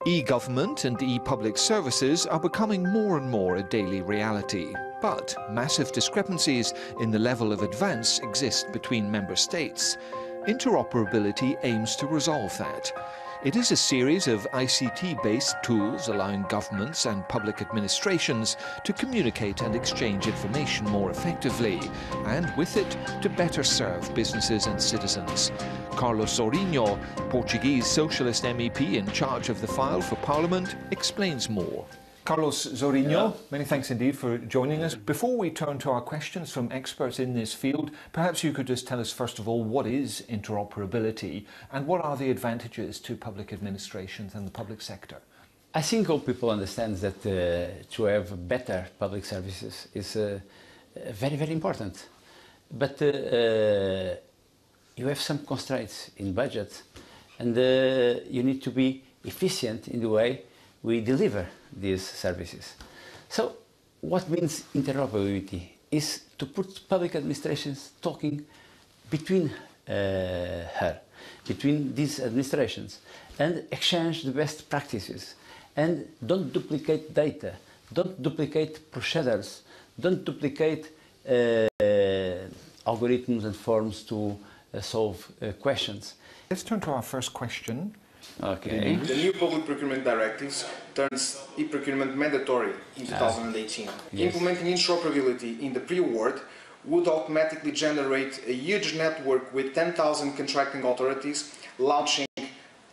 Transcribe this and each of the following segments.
E-government and e-public services are becoming more and more a daily reality. But massive discrepancies in the level of advance exist between member states. Interoperability aims to resolve that. It is a series of ICT-based tools allowing governments and public administrations to communicate and exchange information more effectively, and with it, to better serve businesses and citizens. Carlos Zorrinho, Portuguese Socialist MEP in charge of the file for Parliament, explains more. Carlos Zorrinho, many thanks indeed for joining us. Before we turn to our questions from experts in this field, perhaps you could just tell us first of all what is interoperability and what are the advantages to public administrations and the public sector? I think all people understand that to have better public services is very, very important. But you have some constraints in budget, and you need to be efficient in the way we deliver these services. So what means interoperability is to put public administrations talking between between these administrations, and exchange the best practices, and don't duplicate data, don't duplicate procedures, don't duplicate algorithms and forms to solve questions. Let's turn to our first question. Okay. The new public procurement directives turns e-procurement mandatory in 2018. Yes. Implementing interoperability in the pre-award would automatically generate a huge network with 10,000 contracting authorities, launching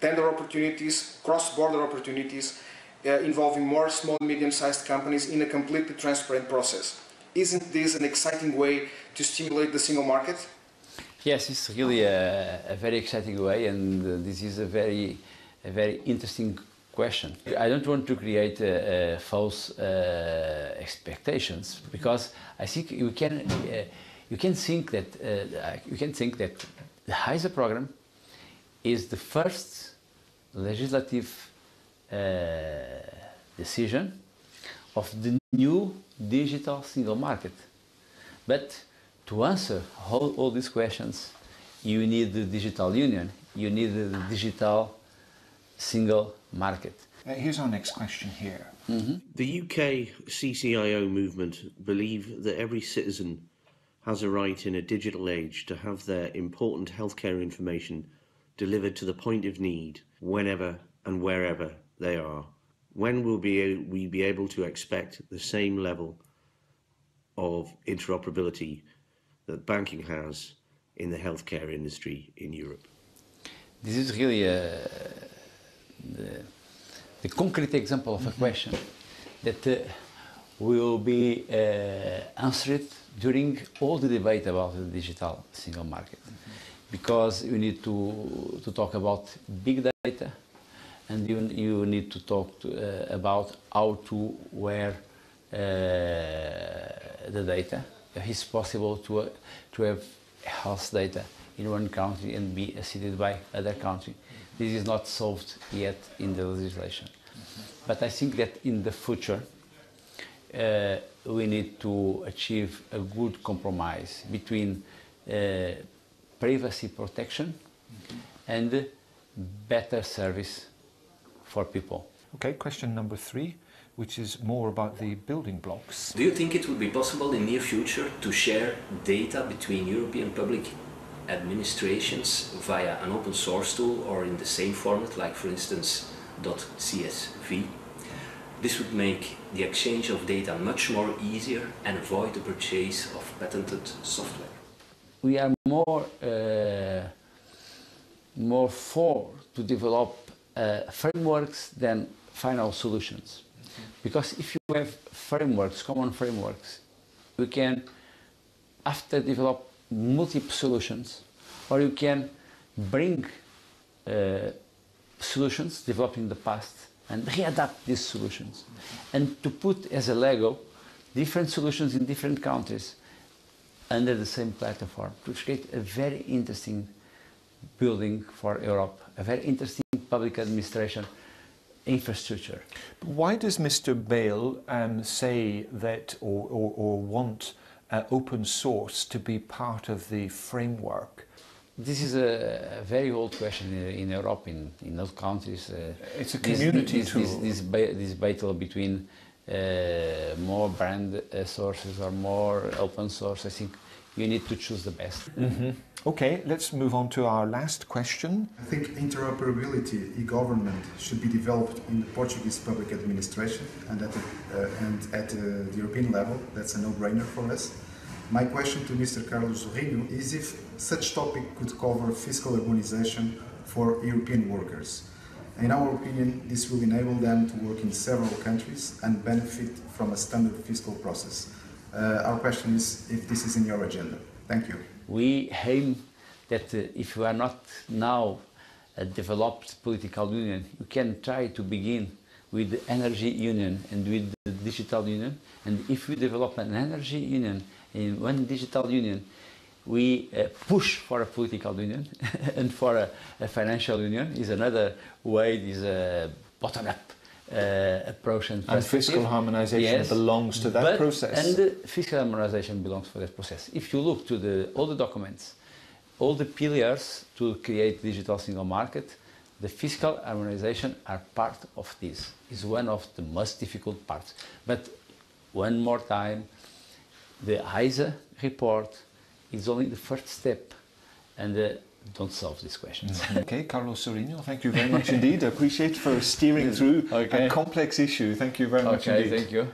tender opportunities, cross-border opportunities, involving more small and medium-sized companies in a completely transparent process. Isn't this an exciting way to stimulate the single market? Yes, it's really a very exciting way, and this is a very interesting question. I don't want to create false expectations, because I think you can think that the HISA program is the first legislative decision of the new digital single market. But to answer all these questions, you need the digital union, you need the digital single market. Here's our next question here. The UK CCIO movement believe that every citizen has a right in a digital age to have their important healthcare information delivered to the point of need whenever and wherever they are. When will we be able to expect the same level of interoperability that banking has in the healthcare industry in Europe? This is really the concrete example of a question that will be answered during all the debate about the digital single market. Because you need to talk about big data, and you need to talk about how to wear the data. It's possible to have health data in one country and be accessed by other country. This is not solved yet in the legislation. But I think that in the future we need to achieve a good compromise between privacy protection and better service for people. Okay, question number 3, which is more about the building blocks. Do you think it would be possible in the near future to share data between European public administrations via an open source tool or in the same format, like for instance .csv? This would make the exchange of data much more easier and avoid the purchase of patented software. We are more for to develop frameworks than final solutions. Because if you have frameworks, common frameworks, you can after develop multiple solutions, or you can bring solutions developed in the past and readapt these solutions, and to put as a Lego different solutions in different countries under the same platform to create a very interesting building for Europe, a very interesting public administration infrastructure. Why does Mr. Bale say that or want open source to be part of the framework? This is a very old question in Europe, in other countries. It's a community tool. This battle between more brand sources or more open source, I think you need to choose the best. Mm-hmm. Okay, let's move on to our last question. I think interoperability, e-government, should be developed in the Portuguese public administration and at the European level. That's a no-brainer for us. My question to Mr. Carlos Zorrinho is if such topic could cover fiscal harmonization for European workers. In our opinion, this will enable them to work in several countries and benefit from a standard fiscal process. Our question is if this is in your agenda. Thank you. We aim that if you are not now a developed political union, you can try to begin with the energy union and with the digital union. And if we develop an energy union in one digital union, we push for a political union and for a financial union is another way, is a bottom-up approach and fiscal harmonization belongs to that process. And the fiscal harmonization belongs to that process. If you look to all the documents, all the pillars to create digital single market, the fiscal harmonization are part of this. It's one of the most difficult parts. But one more time, the ISA report is only the first step, and don't solve these questions. Okay, Carlos Zorrinho, thank you very much indeed. I appreciate for steering through a complex issue. Thank you very much indeed. Thank you.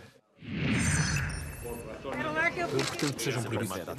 Eu pretendo que sejam priorizados.